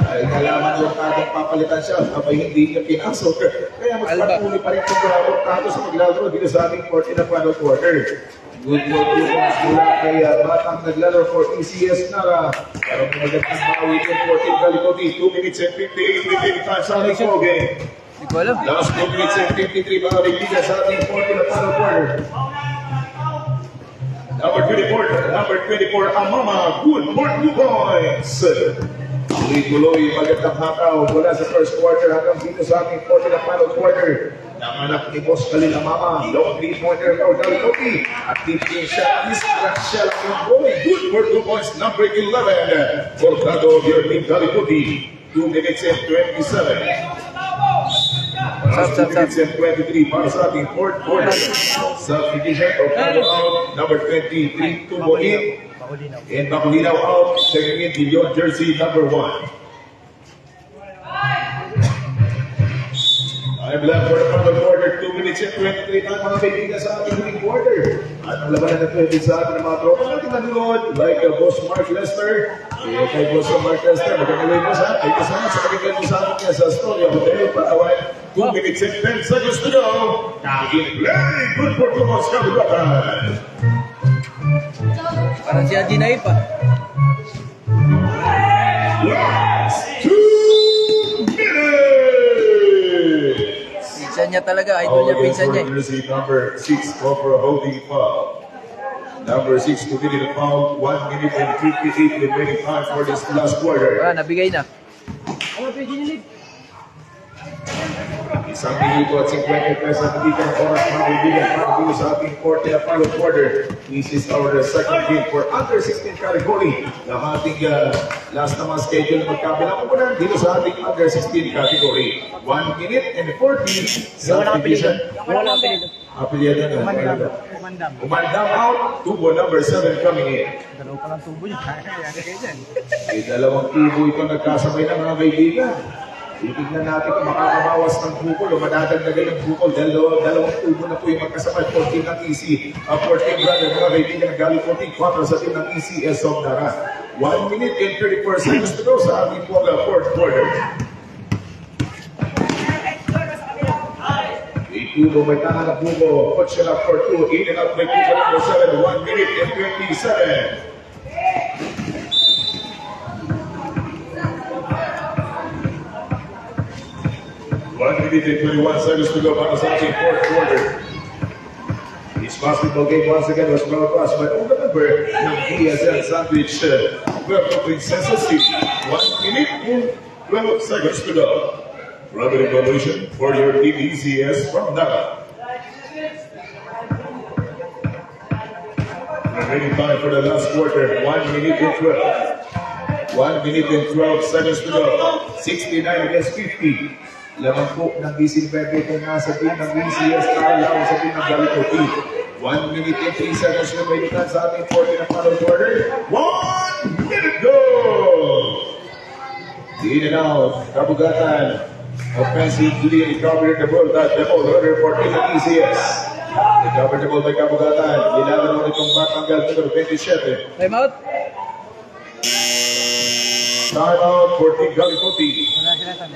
Dahil kalaman yung tatang papalitan siya, kapag hindi niya pinasok. Kaya magpatuloy pa rin itong Hurtado sa maglalaro dito sa ating quarter na final quarter. Good work po mula kay batang naglalaro for ECS Nara. Pero magandang bawi ng 14 Galicoti. 2 minutes and 58 remaining time sa ating ball game. Hindi ko alam. Last 2 minutes and 53 mga kaibigan sa ating 40 na final quarter. Number 24, Amama, good for 2 points. Tuloy-tuloy, magandang hataw mula sa first quarter hanggang dito sa ating 40 na final quarter. Nanganap ni Boss Kalin Amama, long 3-pointer for Galicoti. At tipin siya, distract siya lang yung boy. Good for 2 points, number 11. Cortado of your team, Galicoti. 2 minutes and 27. Last 2 minutes and 23 para sa ating fourth quarter. Substitution of out, number 23, Tubo in. And Bakulinaw out, checking in the jersey number 1. I'm left for the final quarter, 2 minutes and 23 time mga kaibigan sa ating huling quarter. At ang labanan na 20 sa ating mga tropa natin nanonood, like Boss Mark Lester, kay Boss Mark Lester, magandang boss ha. Thank you so much sa kanilang sa atin niya sa Story of Hotel Palawan. 2 minutes and 10 seconds to go. In play, good for 2 months, Kabugatan. Parang si Haji Naip ah. Last 2 minutes. Pinsan niya talaga. Idol niya pinsan niya. Jersey number 6 call for a holding foul. Number 6 committed a foul. 1 minute and 58 remaining time for this last quarter. Nabigay na. It's Isang minuto at 50 pesos na dito ng oras mga kaibigan para dito sa ating final quarter. This is our second game for under 16 category ng ating last naman schedule na magkabilang muna dito sa ating under 16 category. 1 minute and 40 subdivision. Wala apelido. Apelido na. Umandam. Umandam out, tubo number 7 coming in. Dalawa pa lang tubo niya. Kaya kayo dyan. May dalawang tubo ito nagkasabay ng mga kaibigan. Titignan natin kung makakabawas ng bukol o madadagdagan ng bukol. Dalawang tubo na po yung magkasabay. 14 ng EC. 14 brother, mga kaibigan, galing 14. 4 sa team ng ECS of Nara. 1 minute and 34 seconds to go sa ating fourth quarter. Tubo may tangan na bubo. Put siya lang for 2. In and out by tubo number 7. 1 minute and 27. One minute and 21 seconds to go para sa ating fourth quarter. This basketball game once again was broadcast by all the member ng PSN Sandwich Puerto Princesa City. 1 minute and 12 seconds to go. Robert evaluation for your team ECS from Nara. Remaining time for the last quarter. 1 minute and 12. 1 minute and 12 seconds to go. 69 against 50. Lamang po ng DC Pepe kung nasa team ng ECS Nara sa team ng Galito Team. 1 minute and 3 seconds remaining time sa ating 40 na final quarter. 1 minute go! In and out. Kabugatan. Offensively recovered the ball. The ball order 14 ng ECS. Recovered the ball by Kabugatan. Nilaban mo itong Batanggal numero 27. Time out. Time out 14 Galipoti.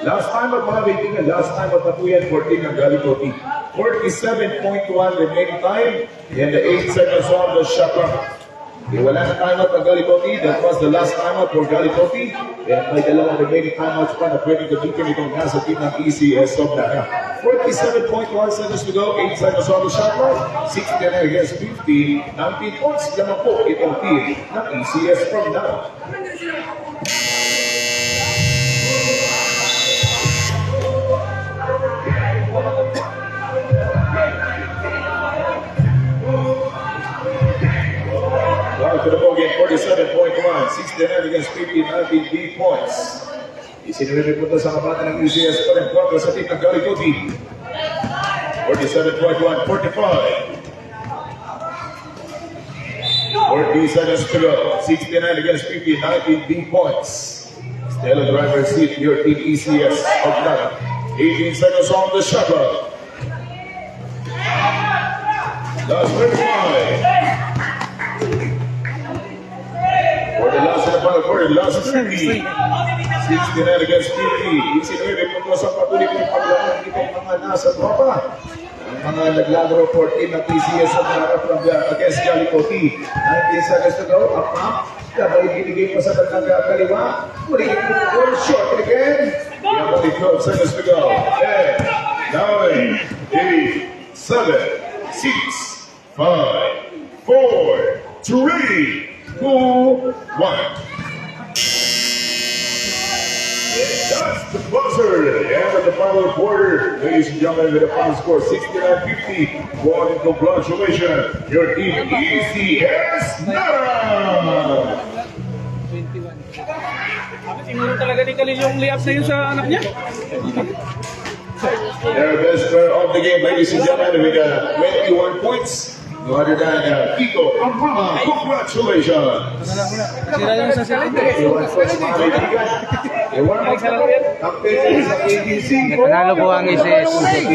Last time at mga kaibigan, last time at napuyan 14 ng Galipoti. 47.1 remaining time and 8 seconds on the shot clock. Wala na time out ng Galipoti. That was the last time out for Galipoti. And may dalawang remaining time outs pa na pwedeng gamitin itong nasa team ng ECS of Nara. 47.1 seconds to go. 8 seconds on the shot clock. 69 against 50. 19 points naman po itong team ng ECS from Nara. To the ball game, 47.1, 69 against 50, 19 big points. Isinuwi po ito sa kabata ng ECS pa rin, 4 sa team ng Galituti. 47.1, 45. 40 seconds to go, 69 against 50, 19 big points. Still a driver's seat, your team ECS of Nara. 18 seconds on the shot clock. Last 35. For the last and the final quarter, last 30. 69 against 50. Isinuwi po ito sa patuloy ng paglaman itong mga nasa tropa. Ang mga naglalaro 14 ng PCS of Nara from against Galipoti. 19 seconds to go. Up up. Dabay binigay pa sa kanilang kaliwa. Muli one shot again. Only 12 seconds to go. 10, 9, 8, 7, 6, 5, 4, 3, 2, 1. That's the buzzer. The end of the final quarter. Ladies and gentlemen, with a final score 69-50. One, congratulations. Your team ECS Nara. 21. Siguro talaga ni Khalil yung layup na yun sa anak niya. Their best player of the game, ladies and gentlemen, with 21 points. No other than Kiko Ampama. Congratulations. Sira yung sa sila. Iwan po sa mga kaibigan. Iwan po sa mga kaibigan. Nanalo po ang ICS.